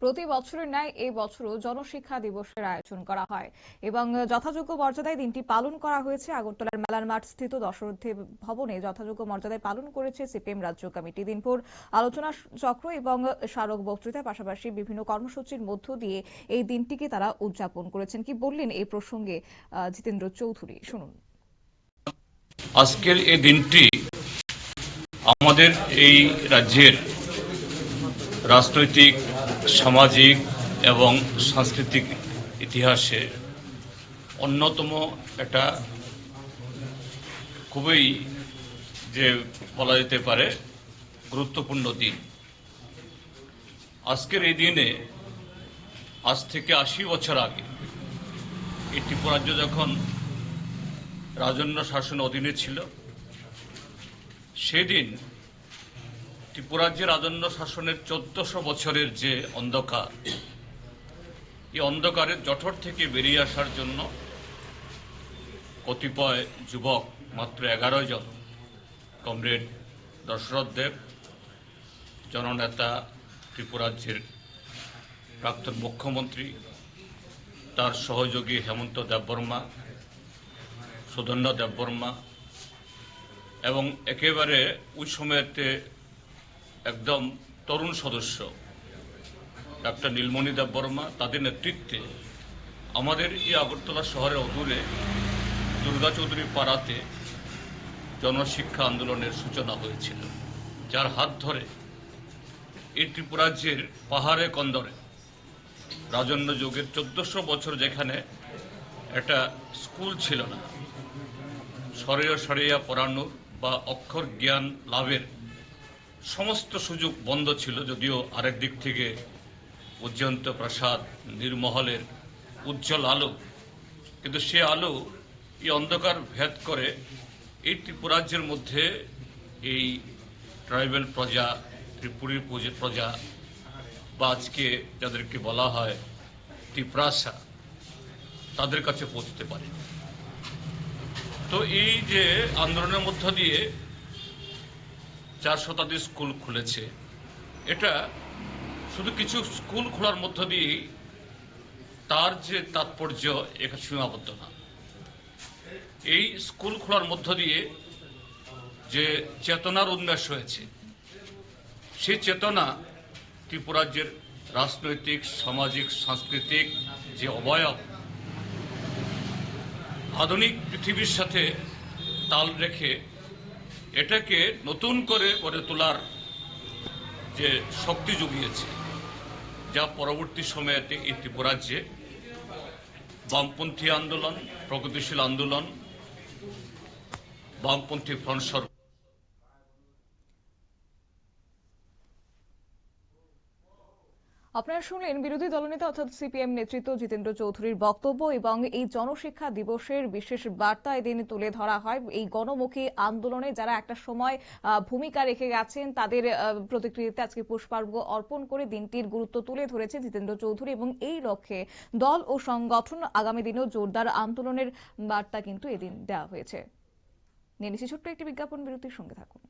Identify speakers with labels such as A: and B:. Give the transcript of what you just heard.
A: প্রতি বছরের ন্যায় এই বছরও জনশিক্ষা দিবসের আয়োজন করা হয় এবং যথাযোগ্য মর্যাদায় দিনটি পালন করা হয়েছে। আগরতলার মেলার মাঠ স্থিত দশরথী ভবনে যথাযোগ্য মর্যাদায় পালন করেছে সিপিএম রাজ্য কমিটি। দিনভর আলোচনা চক্র এবং স্মারক বক্তৃতার পাশাপাশি বিভিন্ন কর্মসূচির মধ্য দিয়ে এই দিনটিকে তারা উদযাপন করেছেন। কি বললেন এই প্রসঙ্গে জিতেন্দ্র চৌধুরী, শুনুন।
B: আজকের এই দিনটি আমাদের এই রাজ্যের রাজনৈতিক, সামাজিক এবং সাংস্কৃতিক ইতিহাসে অন্যতম একটা খুবই যে বলা যেতে পারে গুরুত্বপূর্ণ দিন। আজকের এই দিনে আজ থেকে ৮০ বছর আগে এই ত্রিপুরা রাজ্য যখন রাজন্য শাসন অধীনে ছিল, সেদিন ত্রিপুরা রাজ্যের রাজন্য শাসনের ১৪০০ বছরের যে অন্ধকার, এই অন্ধকারের জঠর থেকে বেরিয়ে আসার জন্য কতিপয় যুবক, মাত্র ১১ জন, কমরেড দশরথ দেব, জননেতা ত্রিপুরা রাজ্যের প্রাক্তন মুখ্যমন্ত্রী, তার সহযোগী হেমন্ত দেববর্মা, সুধন্য দেববর্মা এবং একেবারে ওই সময়তে একদম তরুণ সদস্য ডাক্তার নীলমণি দেববর্মা, তাদের নেতৃত্বে আমাদের এই আগরতলা শহরের অদূরে দুর্গা চৌধুরী পাড়াতে জনশিক্ষা আন্দোলনের সূচনা হয়েছিল, যার হাত ধরে এই ত্রিপুরা রাজ্যের পাহাড়ে কন্দরে রাজন্য যুগের ১৪০০ বছর যেখানে একটা স্কুল ছিল না, সরিয়া সরিয়া পড়ানোর বা অক্ষর জ্ঞান লাভের সমস্ত সুযোগ বন্ধ ছিল, যদিও আরেক দিক থেকে উজ্জয়ন্ত প্রাসাদ নির্মহলের উজ্জ্বল আলো, কিন্তু সে আলো এই অন্ধকার ভেদ করে এই ত্রিপুরা রাজ্যের মধ্যে এই ট্রাইবাল প্রজা, ত্রিপুরী প্রজা বা আজকে যাদেরকে বলা হয় ত্রিপ্রাসা, তাদের কাছে পৌঁছতে পারে। তো এই যে আন্দোলনের মধ্য দিয়ে ৪ শতাধিক স্কুল খুলেছে, এটা শুধু কিছু স্কুল খোলার মধ্য দিয়ে তার যে তাৎপর্য এখানে সীমাবদ্ধ না। এই স্কুল খোলার মধ্য দিয়ে যে চেতনার উন্মেষ হয়েছে, সেই চেতনা ত্রিপুরা রাজ্যের রাজনৈতিক, সামাজিক, সাংস্কৃতিক যে অবয়ব, আধুনিক পৃথিবীর সাথে তাল রেখে এটাকে নতুন করে গড়ে তোলার যে শক্তি জুগিয়েছে, যা পরবর্তী সময়েতে এই ত্রিপুরা রাজ্যে বামপন্থী আন্দোলন, প্রগতিশীল আন্দোলন, বামপন্থী ফ্রন্ট সরকার।
A: আপনারা শুনলেন বিরোধী দলনেতা অর্থাৎ সিপিএম নেতৃত্ব জিতেন্দ্র চৌধুরীর বক্তব্য এবং এই জনশিক্ষা দিবসের বিশেষ বার্তা এদিন তুলে ধরা হয়। এই গণমুখী আন্দোলনে যারা একটা সময় ভূমিকা রেখে গেছেন, তাদের প্রতিকৃতিতে আজকে পুষ্পার্ঘ্য অর্পণ করে দিনটির গুরুত্ব তুলে ধরেছে জিতেন্দ্র চৌধুরী এবং এই লক্ষ্যে দল ও সংগঠন আগামী দিনেও জোরদার আন্দোলনের বার্তা কিন্তু এদিন দেওয়া হয়েছে। নিয়ে নিচ্ছি ছোট্ট একটি বিজ্ঞাপন বিরতির, সঙ্গে থাকুন।